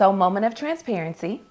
So, moment of transparency.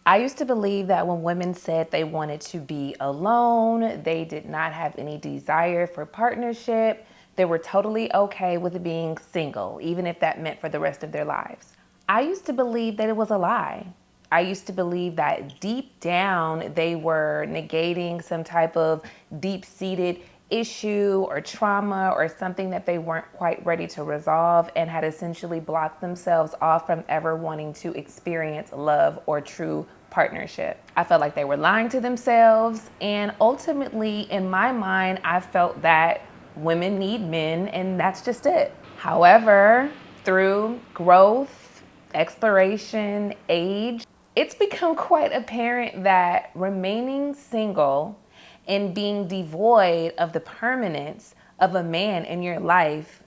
I used to believe that when women said they wanted to be alone, they did not have any desire for partnership, they were totally okay with being single, even if that meant for the rest of their lives. I used to believe that it was a lie. I used to believe that deep down they were negating some type of deep-seated issue or trauma or something that they weren't quite ready to resolve and had essentially blocked themselves off from ever wanting to experience love or true partnership. I felt like they were lying to themselves, and ultimately in my mind I felt that women need men and that's just it. However, through growth, exploration, age, it's become quite apparent that remaining single and being devoid of the permanence of a man in your life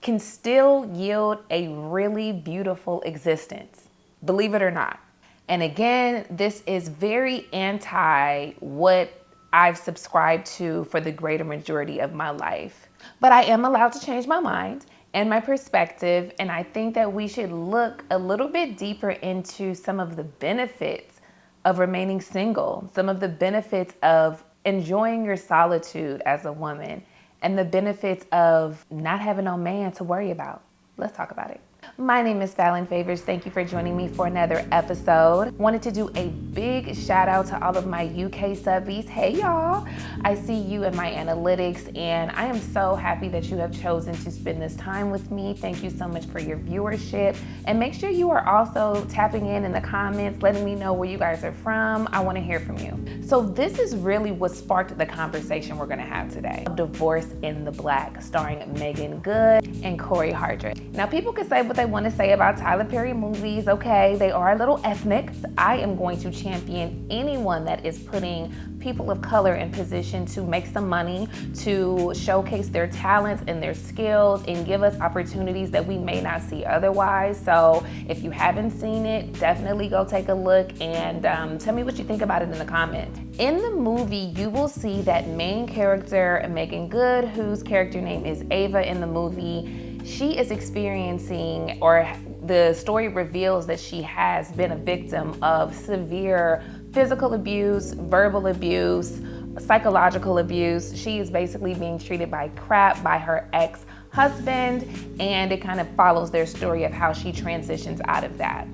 can still yield a really beautiful existence, believe it or not. And again, this is very anti what I've subscribed to for the greater majority of my life. But I am allowed to change my mind and my perspective, and I think that we should look a little bit deeper into some of the benefits of remaining single, some of the benefits of enjoying your solitude as a woman, and the benefits of not having no man to worry about. Let's talk about it. My name is Fallon Favors. Thank you for joining me for another episode. Wanted to do a big shout out to all of my UK subbies. Hey y'all, I see you in my analytics and I am so happy that you have chosen to spend this time with me. Thank you so much for your viewership, and make sure you are also tapping in the comments, letting me know where you guys are from. I want to hear from you. So this is really what sparked the conversation we're going to have today. Divorce in the Black, starring Megan Good and Corey Hardrick. Now people can say what they want to say about Tyler Perry movies. Okay, they are a little ethnic. I am going to champion anyone that is putting people of color in position to make some money, to showcase their talents and their skills and give us opportunities that we may not see otherwise. So if you haven't seen it, definitely go take a look and tell me what you think about it in the comments. In the movie, you will see that main character, Megan Good, whose character name is Ava in the movie, she is experiencing, or the story reveals that she has been a victim of severe physical abuse, verbal abuse, psychological abuse. She is basically being treated by crap by her ex-husband, and it kind of follows their story of how she transitions out of that.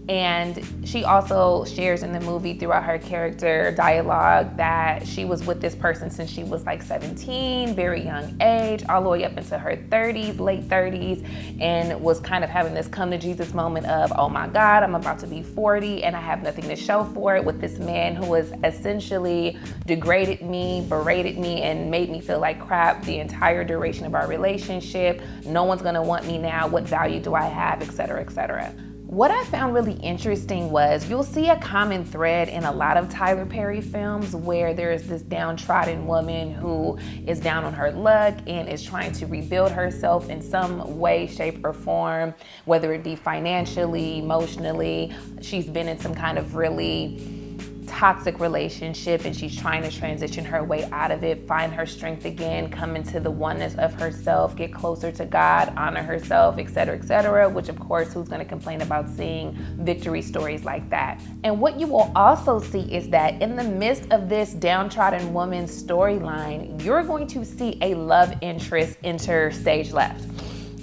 And she also shares in the movie throughout her character dialogue that she was with this person since she was like 17, very young age, all the way up into her 30s, late 30s, and was kind of having this come to Jesus moment of, oh my God, I'm about to be 40 and I have nothing to show for it, with this man who has essentially degraded me, berated me, and made me feel like crap the entire duration of our relationship. No one's gonna want me now. What value do I have, et cetera, et cetera. What I found really interesting was you'll see a common thread in a lot of Tyler Perry films where there's this downtrodden woman who is down on her luck and is trying to rebuild herself in some way, shape, or form, whether it be financially, emotionally. She's been in some kind of really toxic relationship and she's trying to transition her way out of it, find her strength again, come into the oneness of herself, get closer to God, honor herself, etc., which of course, who's going to complain about seeing victory stories like that? And what you will also see is that in the midst of this downtrodden woman's storyline, you're going to see a love interest enter stage left.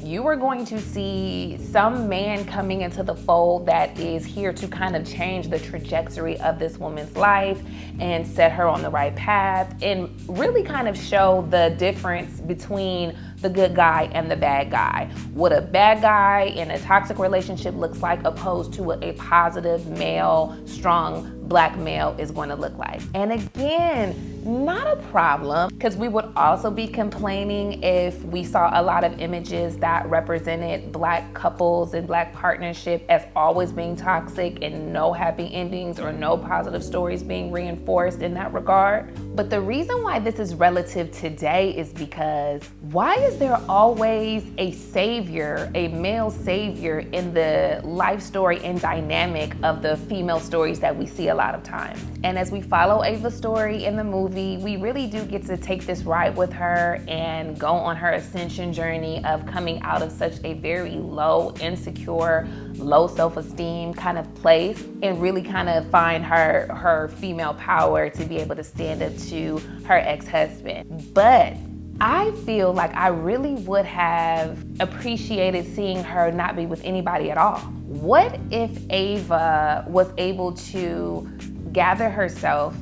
You are going to see some man coming into the fold that is here to kind of change the trajectory of this woman's life and set her on the right path, and really kind of show the difference between the good guy and the bad guy. What a bad guy in a toxic relationship looks like opposed to what a positive male, strong Black male is going to look like. And again, not a problem, because we would also be complaining if we saw a lot of images that represented Black couples and Black partnership as always being toxic and no happy endings or no positive stories being reinforced in that regard. But the reason why this is relative today is because why is there always a savior, a male savior in the life story and dynamic of the female stories that we see a lot of times. And as we follow Ava's story in the movie, we really do get to take this ride with her and go on her ascension journey of coming out of such a very low, insecure, low self-esteem kind of place, and really kind of find her female power to be able to stand up to her ex-husband. But I feel like I really would have appreciated seeing her not be with anybody at all. What if Ava was able to gather herself,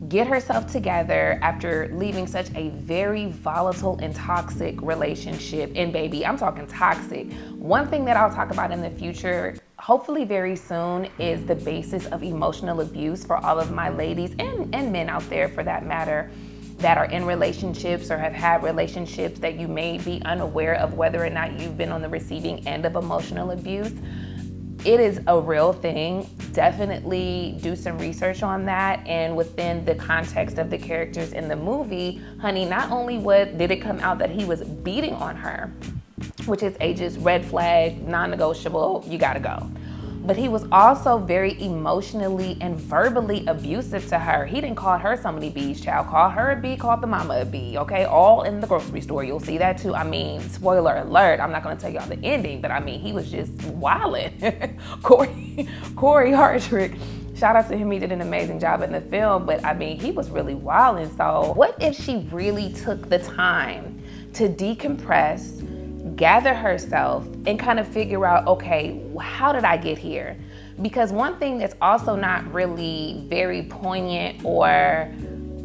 get herself together after leaving such a very volatile and toxic relationship? And baby, I'm talking toxic. One thing that I'll talk about in the future, hopefully very soon, is the basis of emotional abuse for all of my ladies and men out there for that matter, that are in relationships or have had relationships that you may be unaware of whether or not you've been on the receiving end of emotional abuse. It is a real thing. Definitely do some research on that. And within the context of the characters in the movie, honey, not only did it come out that he was beating on her, which is a just red flag, non-negotiable, you gotta go, but he was also very emotionally and verbally abusive to her. He didn't call her so many B's, child. Called her a B, called the mama a B, okay? All in the grocery store. You'll see that too. I mean, spoiler alert, I'm not gonna tell y'all the ending, but I mean, he was just wildin'. Corey Hardrick, shout out to him, he did an amazing job in the film, but I mean, he was really wildin'. So what if she really took the time to decompress, gather herself, and kind of figure out, okay, how did I get here? Because one thing that's also not really very poignant or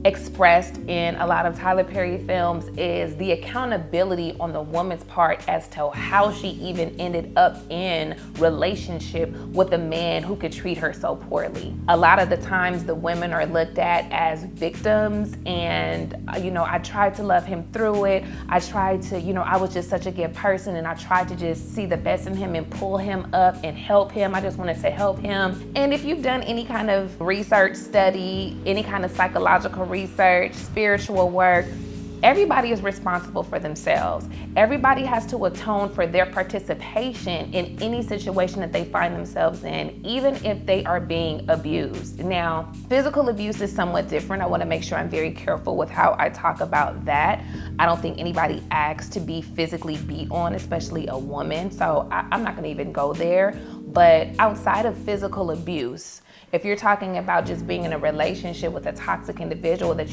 expressed in a lot of Tyler Perry films is the accountability on the woman's part as to how she even ended up in relationship with a man who could treat her so poorly. A lot of the times the women are looked at as victims, and I tried to love him through it. I tried to, I was just such a good person, and I tried to just see the best in him and pull him up and help him. I just wanted to help him. And if you've done any kind of research study, any kind of psychological research, spiritual work, everybody is responsible for themselves. Everybody has to atone for their participation in any situation that they find themselves in, even if they are being abused. Now, physical abuse is somewhat different. I want to make sure I'm very careful with how I talk about that. I don't think anybody asks to be physically beat on, especially a woman, so I'm not going to even go there. But outside of physical abuse, if you're talking about just being in a relationship with a toxic individual that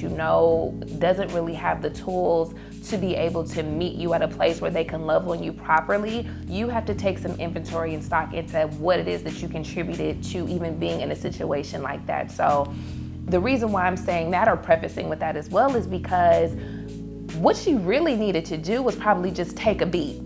doesn't really have the tools to be able to meet you at a place where they can love on you properly, you have to take some inventory and stock into what it is that you contributed to even being in a situation like that. So the reason why I'm saying that, or prefacing with that as well, is because what she really needed to do was probably just take a beat.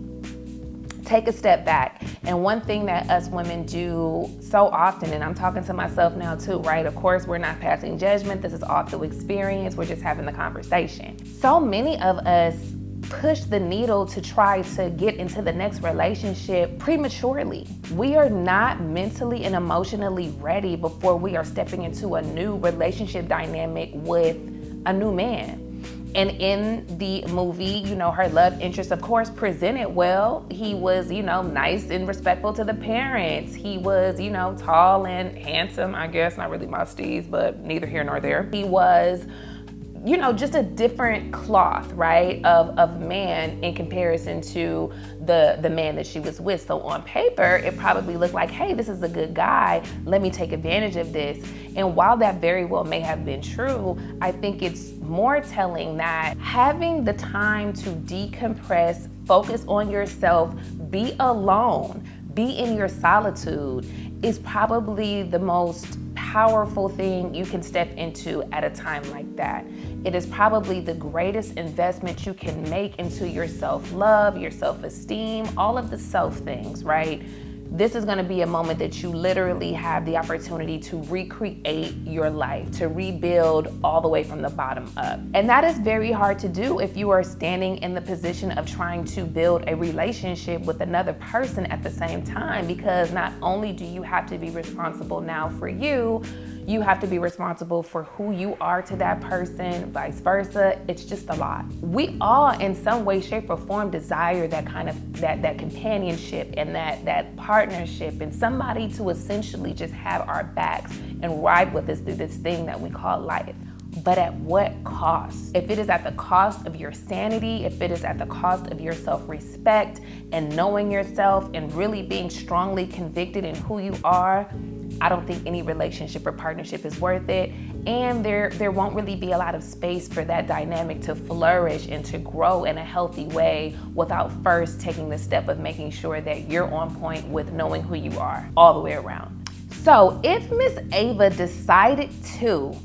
Take a step back. And one thing that us women do so often, and I'm talking to myself now too, right? Of course, we're not passing judgment. This is all through experience. We're just having the conversation. So many of us push the needle to try to get into the next relationship prematurely. We are not mentally and emotionally ready before we are stepping into a new relationship dynamic with a new man. And in the movie, her love interest, of course, presented well. He was, nice and respectful to the parents. He was, tall and handsome, I guess, not really my steez, but neither here nor there. He was, just a different cloth, right, of man in comparison to the man that she was with. So on paper, it probably looked like, hey, this is a good guy. Let me take advantage of this. And while that very well may have been true, I think it's more telling that having the time to decompress, focus on yourself, be alone, be in your solitude is probably the most powerful thing you can step into at a time like that. It is probably the greatest investment you can make into your self-love, your self-esteem, all of the self things, right? This is going to be a moment that you literally have the opportunity to recreate your life, to rebuild all the way from the bottom up. And that is very hard to do if you are standing in the position of trying to build a relationship with another person at the same time, because not only do you have to be responsible now for you, You have to be responsible for who you are to that person, vice versa. It's just a lot. We all, in some way, shape, or form, desire that kind of that companionship and that partnership, and somebody to essentially just have our backs and ride with us through this thing that we call life. But at what cost? If it is at the cost of your sanity, if it is at the cost of your self-respect and knowing yourself and really being strongly convicted in who you are, I don't think any relationship or partnership is worth it. And there won't really be a lot of space for that dynamic to flourish and to grow in a healthy way without first taking the step of making sure that you're on point with knowing who you are all the way around. So if Miss Ava decided to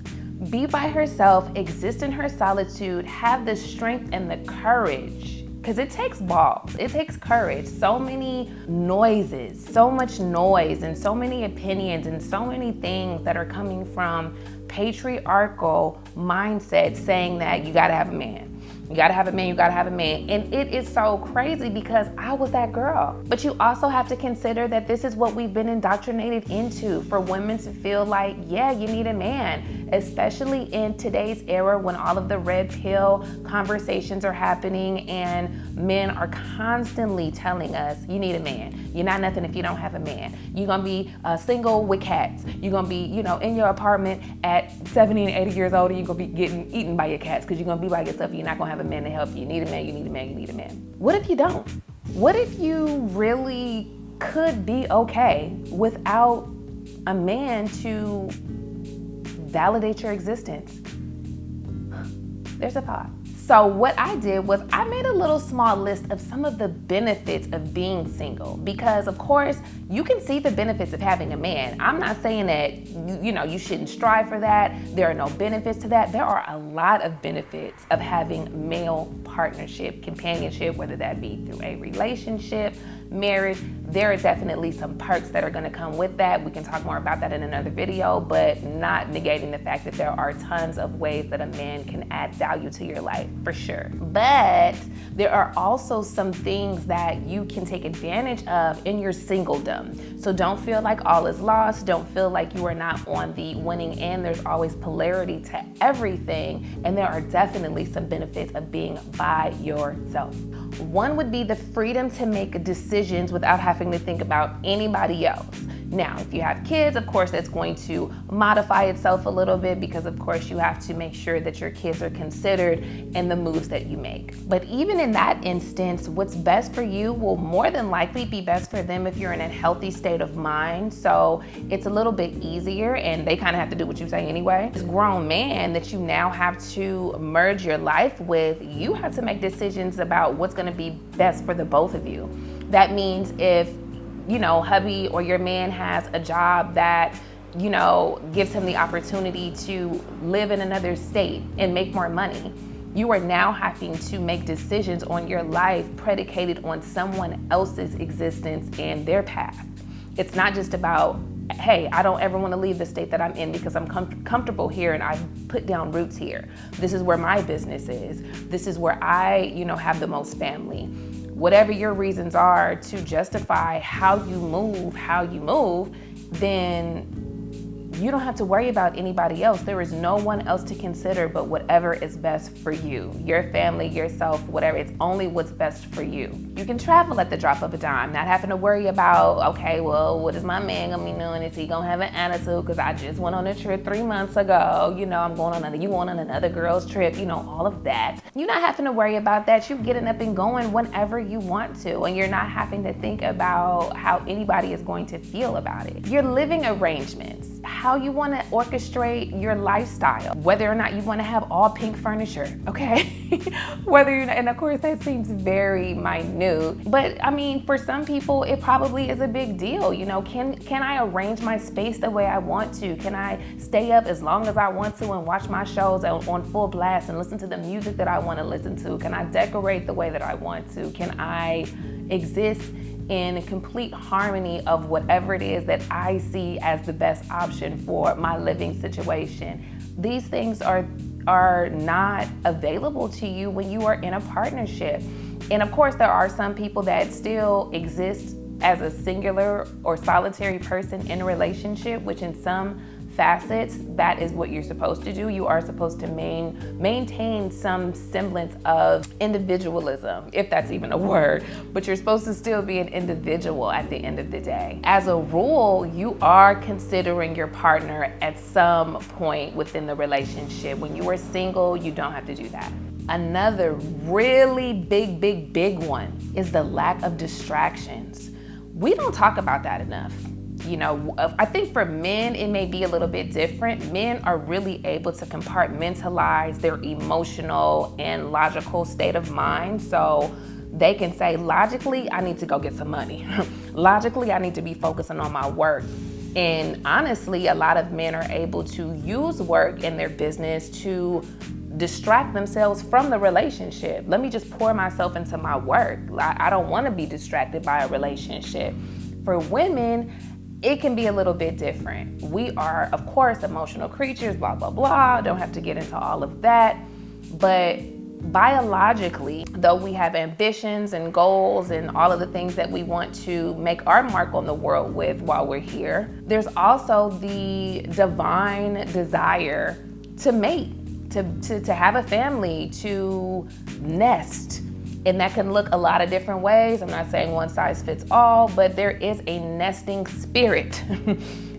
be by herself, exist in her solitude, have the strength and the courage, because it takes balls, it takes courage. So many noises, so much noise, and so many opinions, and so many things that are coming from patriarchal mindsets saying that you gotta have a man. You gotta have a man, you gotta have a man. And it is so crazy because I was that girl. But you also have to consider that this is what we've been indoctrinated into, for women to feel like, yeah, you need a man, especially in today's era when all of the red pill conversations are happening and men are constantly telling us, you need a man. You're not nothing if you don't have a man. You're gonna be single with cats. You're gonna be, in your apartment at 70 and 80 years old, and you're gonna be getting eaten by your cats because you're gonna be by yourself. You're not gonna have a man to help you. You need a man, you need a man, you need a man. What if you don't? What if you really could be okay without a man to validate your existence? There's a thought. So what I did was I made a little small list of some of the benefits of being single, because of course you can see the benefits of having a man. I'm not saying that you shouldn't strive for that. There are no benefits to that. There are a lot of benefits of having male partnership, companionship, whether that be through a relationship, marriage. There are definitely some perks that are going to come with that. We can talk more about that in another video, but not negating the fact that there are tons of ways that a man can add value to your life, for sure. But there are also some things that you can take advantage of in your singledom. So don't feel like all is lost. Don't feel like you are not on the winning end. There's always polarity to everything, and there are definitely some benefits of being by yourself. One would be the freedom to make decisions without having to think about anybody else. Now, if you have kids, of course, that's going to modify itself a little bit, because of course you have to make sure that your kids are considered in the moves that you make. But even in that instance, what's best for you will more than likely be best for them if you're in a healthy state of mind. So it's a little bit easier, and they kind of have to do what you say anyway. This grown man that you now have to merge your life with, you have to make decisions about what's going to be best for the both of you. That means if hubby or your man has a job that, gives him the opportunity to live in another state and make more money, you are now having to make decisions on your life predicated on someone else's existence and their path. It's not just about, hey, I don't ever want to leave the state that I'm in because I'm comfortable here and I've put down roots here. This is where my business is. This is where I, have the most family. Whatever your reasons are to justify how you move, then you don't have to worry about anybody else. There is no one else to consider but whatever is best for you, your family, yourself, whatever. It's only what's best for you. You can travel at the drop of a dime, not having to worry about, okay, well, what is my man gonna be doing? Is he gonna have an attitude because I just went on a trip 3 months ago? I'm going on you going on another girl's trip, all of that. You're not having to worry about that. You're getting up and going whenever you want to, and you're not having to think about how anybody is going to feel about it. Your living arrangements, how you want to orchestrate your lifestyle, whether or not you want to have all pink furniture, okay? And of course that seems very minute, but for some people it probably is a big deal. Can I arrange my space the way I want to? Can I stay up as long as I want to and watch my shows on full blast and listen to the music that I want to listen to? Can I decorate the way that I want to? Can I exist in complete harmony of whatever it is that I see as the best option for my living situation? These things are not available to you when you are in a partnership. And of course, there are some people that still exist as a singular or solitary person in a relationship, which in some facets, that is what you're supposed to do. You are supposed to maintain some semblance of individualism, if that's even a word, but you're supposed to still be an individual at the end of the day. As a rule, you are considering your partner at some point within the relationship. When you are single, you don't have to do that. Another really big one is the lack of distractions. We don't talk about that enough. You know, I think for men, it may be a little bit different. Men are really able to compartmentalize their emotional and logical state of mind. So they can say, logically, I need to go get some money. Logically, I need to be focusing on my work. And honestly, a lot of men are able to use work in their business to distract themselves from the relationship. Let me just pour myself into my work. I don't want to be distracted by a relationship. For women, it can be a little bit different. We are, of course, emotional creatures, blah, blah, blah. Don't have to get into all of that. But biologically, though we have ambitions and goals and all of the things that we want to make our mark on the world with while we're here, there's also the divine desire to mate, to have a family, to nest. And that can look a lot of different ways. I'm not saying one size fits all, but there is a nesting spirit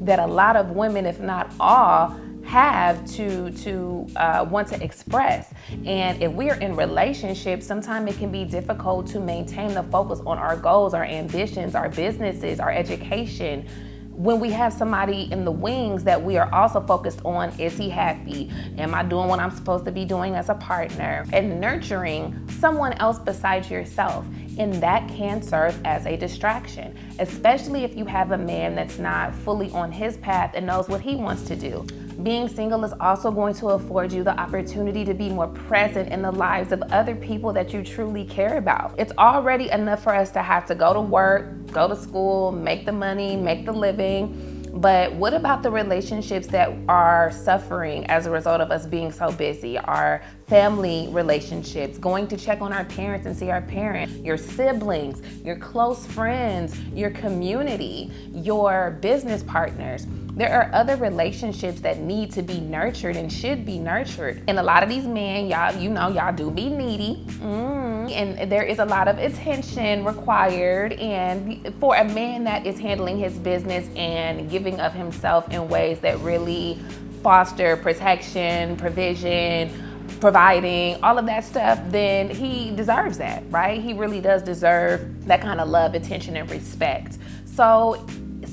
that a lot of women, if not all, have to want to express. And if we are in relationships, sometimes it can be difficult to maintain the focus on our goals, our ambitions, our businesses, our education, when we have somebody in the wings that we are also focused on. Is he happy? Am I doing what I'm supposed to be doing as a partner? And nurturing someone else besides yourself. And that can serve as a distraction, especially if you have a man that's not fully on his path and knows what he wants to do. Being single is also going to afford you the opportunity to be more present in the lives of other people that you truly care about. It's already enough for us to have to go to work, go to school, make the money, make the living. But what about the relationships that are suffering as a result of us being so busy? Our family relationships, going to check on our parents and see our parents, your siblings, your close friends, your community, your business partners. There are other relationships that need to be nurtured and should be nurtured. And a lot of these men, y'all do be needy. And there is a lot of attention required. And for a man that is handling his business and giving of himself in ways that really foster protection, provision, providing, all of that stuff, then he deserves that, right? He really does deserve that kind of love, attention, and respect. So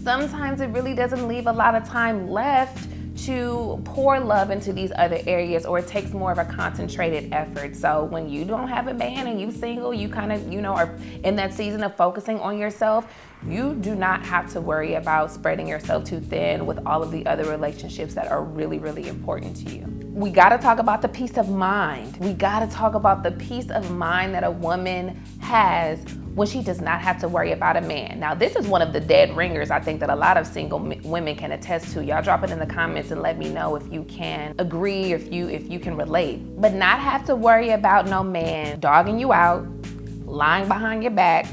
sometimes it really doesn't leave a lot of time left to pour love into these other areas, or it takes more of a concentrated effort. So when you don't have a man and you single, you kind of, are in that season of focusing on yourself, you do not have to worry about spreading yourself too thin with all of the other relationships that are really, really important to you. We got to talk about the peace of mind. We got to talk about the peace of mind that a woman has when she does not have to worry about a man. Now, this is one of the dead ringers I think that a lot of single women can attest to. Y'all drop it in the comments and let me know if you can agree, if you can relate. But not have to worry about no man dogging you out, lying behind your back,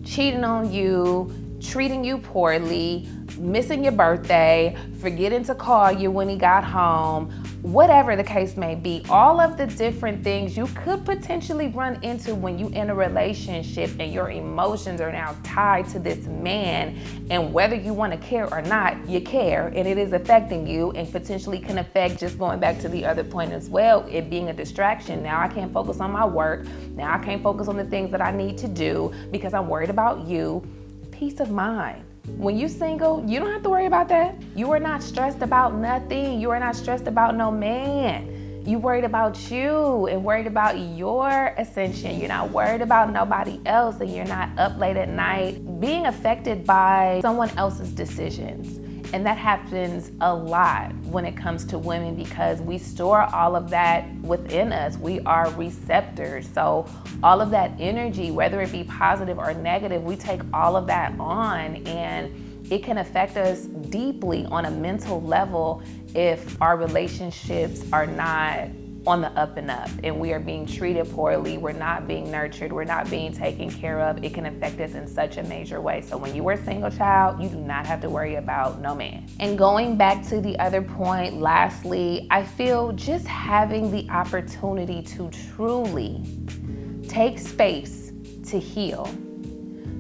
cheating on you, treating you poorly, missing your birthday, forgetting to call you when he got home, whatever the case may be. All of the different things you could potentially run into when you in a relationship and your emotions are now tied to this man, and whether you want to care or not, you care, and it is affecting you and potentially can affect, just going back to the other point as well, it being a distraction. Now I can't focus on my work. Now I can't focus on the things that I need to do because I'm worried about you. Peace of mind. When you single, you don't have to worry about that. You are not stressed about nothing. You are not stressed about no man. You worried about you and worried about your ascension. You're not worried about nobody else, and you're not up late at night being affected by someone else's decisions. And that happens a lot when it comes to women because we store all of that within us. We are receptors. So all of that energy, whether it be positive or negative, we take all of that on, and it can affect us deeply on a mental level if our relationships are not on the up and up, and we are being treated poorly, we're not being nurtured, we're not being taken care of, it can affect us in such a major way. So when you are a single child, you do not have to worry about no man. And going back to the other point, lastly, I feel just having the opportunity to truly take space to heal.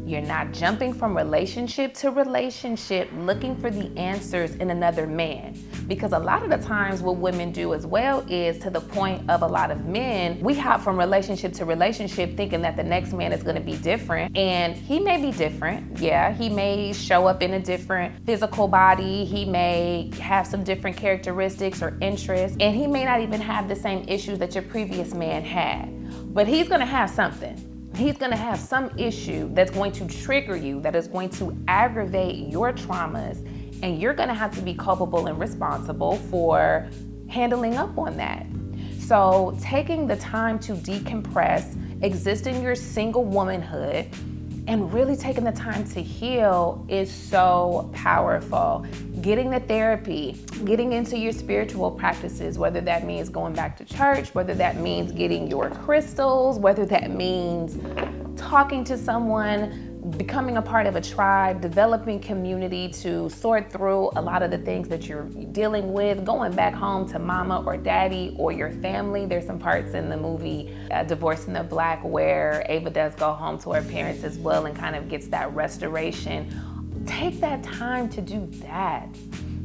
You're not jumping from relationship to relationship looking for the answers in another man. Because a lot of the times what women do as well is, to the point of a lot of men, we hop from relationship to relationship thinking that the next man is going to be different. And he may be different. Yeah, he may show up in a different physical body. He may have some different characteristics or interests. And he may not even have the same issues that your previous man had. But he's going to have something. He's going to have some issue that's going to trigger you, that is going to aggravate your traumas, and you're going to have to be culpable and responsible for handling up on that. So taking the time to decompress, exist in your single womanhood, and really taking the time to heal is so powerful. Getting the therapy, getting into your spiritual practices, whether that means going back to church, whether that means getting your crystals, whether that means talking to someone, becoming a part of a tribe, developing community to sort through a lot of the things that you're dealing with, going back home to mama or daddy or your family. There's some parts in the movie Divorcing the Black where Ava does go home to her parents as well and kind of gets that restoration. Take that time to do that.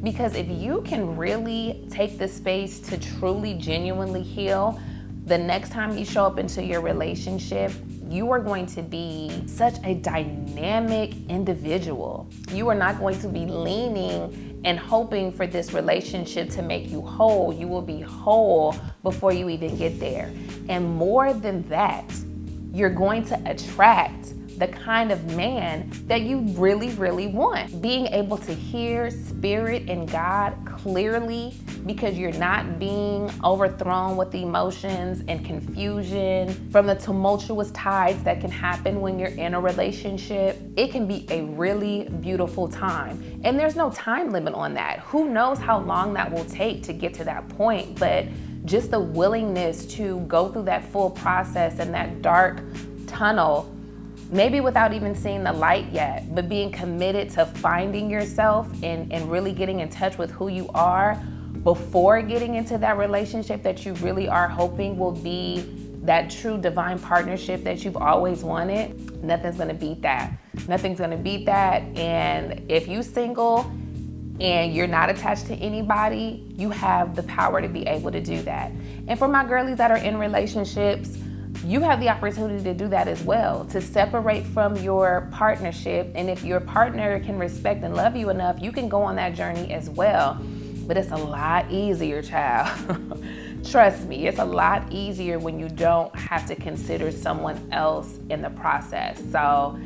Because if you can really take the space to truly, genuinely heal, the next time you show up into your relationship, you are going to be such a dynamic individual. You are not going to be leaning and hoping for this relationship to make you whole. You will be whole before you even get there. And more than that, you're going to attract the kind of man that you really, really want. Being able to hear spirit and God clearly, because you're not being overthrown with emotions and confusion from the tumultuous tides that can happen when you're in a relationship. It can be a really beautiful time. And there's no time limit on that. Who knows how long that will take to get to that point, but just the willingness to go through that full process and that dark tunnel, maybe without even seeing the light yet, but being committed to finding yourself and really getting in touch with who you are before getting into that relationship that you really are hoping will be that true divine partnership that you've always wanted. Nothing's gonna beat that. Nothing's gonna beat that. And if you're single and you're not attached to anybody, you have the power to be able to do that. And for my girlies that are in relationships, you have the opportunity to do that as well, to separate from your partnership. And if your partner can respect and love you enough, you can go on that journey as well. But it's a lot easier, child. Trust me, it's a lot easier when you don't have to consider someone else in the process. So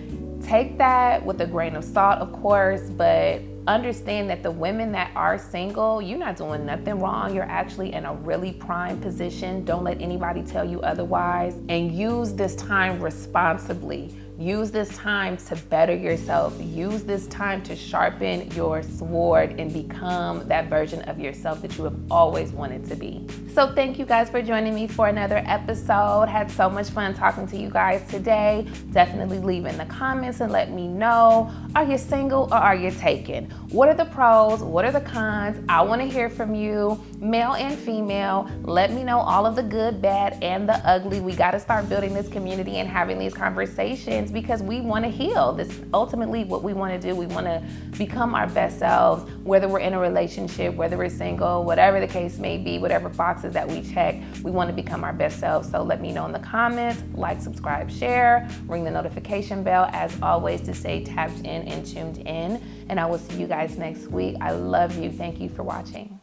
take that with a grain of salt, of course, but understand that the women that are single, you're not doing nothing wrong. You're actually in a really prime position. Don't let anybody tell you otherwise. And use this time responsibly. Use this time to better yourself. Use this time to sharpen your sword and become that version of yourself that you have always wanted to be. So thank you guys for joining me for another episode. Had so much fun talking to you guys today. Definitely leave in the comments and let me know, are you single or are you taken? What are the pros? What are the cons? I want to hear from you, male and female. Let me know all of the good, bad, and the ugly. We got to start building this community and having these conversations because we want to heal. This is ultimately what we want to do. We want to become our best selves, whether we're in a relationship, whether we're single, whatever the case may be, whatever boxes that we check, we want to become our best selves. So let me know in the comments, like, subscribe, share, ring the notification bell as always to stay tapped in and tuned in. And I will see you guys next week. I love you. Thank you for watching.